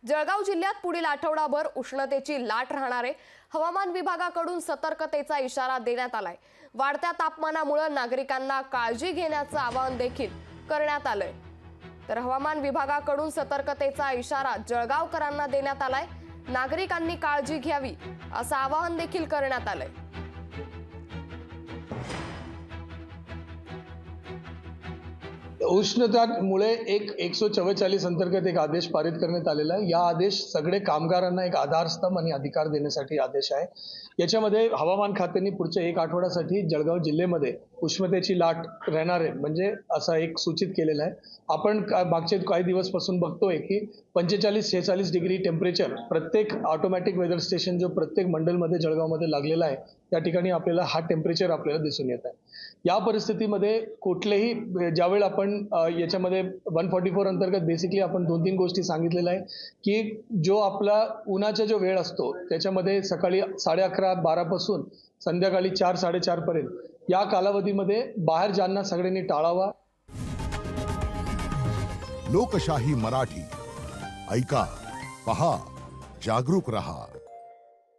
जळगाव जिल्ह्यात पुढील आठवडाभर उष्णतेची लाट राहणार आहे। हवामान विभागाकडून सतर्कतेचा इशारा देण्यात आलाय। वाढत्या तापमानामुळे नागरिकांना काळजी घेण्याचं आवाहन देखील करण्यात आलंय। तर हवामान विभागाकडून सतर्कतेचा इशारा जळगावकरांना देण्यात आलाय। नागरिकांनी काळजी घ्यावी असं आवाहन देखील करण्यात आलंय। उष्णतामुळे एक 144 अंतर्गत एक आदेश पारित करण्यात आलेला आहे। या आदेश सगळे कामगारांना एक आधारस्तंभ आणि अधिकार देण्यासाठी आदेश आहे। याच्यामध्ये हवामान खात्याने पुढच्या एक आठवड्यासाठी जळगाव जिल्ह्यामध्ये उष्णतेची लाट राहणार आहे म्हणजे असा एक सूचित केलेला आहे। आपण मागचे काही दिवसपासून बघतोय की 45-46 डिग्री टेम्परेचर प्रत्येक ऑटोमॅटिक वेदर स्टेशन जो प्रत्येक मंडलमध्ये जळगावमध्ये लागलेला आहे त्या ठिकाणी आपल्याला हा टेम्परेचर आपल्याला दिसून येत आहे। या परिस्थितीमध्ये कुठलेही ज्यावेळी आपण याच्यामध्ये 144 अंतर्गत बेसिकली आपण 2-3 गोष्टी सांगितलेल्या आहे की जो आपला उन्हाचा जो वेळ असतो त्याच्यामध्ये सकाळी 11:30-12 पासून संध्याकाळी 4-4:30 पर्यंत या कालावधीमध्ये बाहेर जाणं सगळ्यांनी टाळावा। लोकशाही मराठी ऐका, पहा, जागरूक रहा।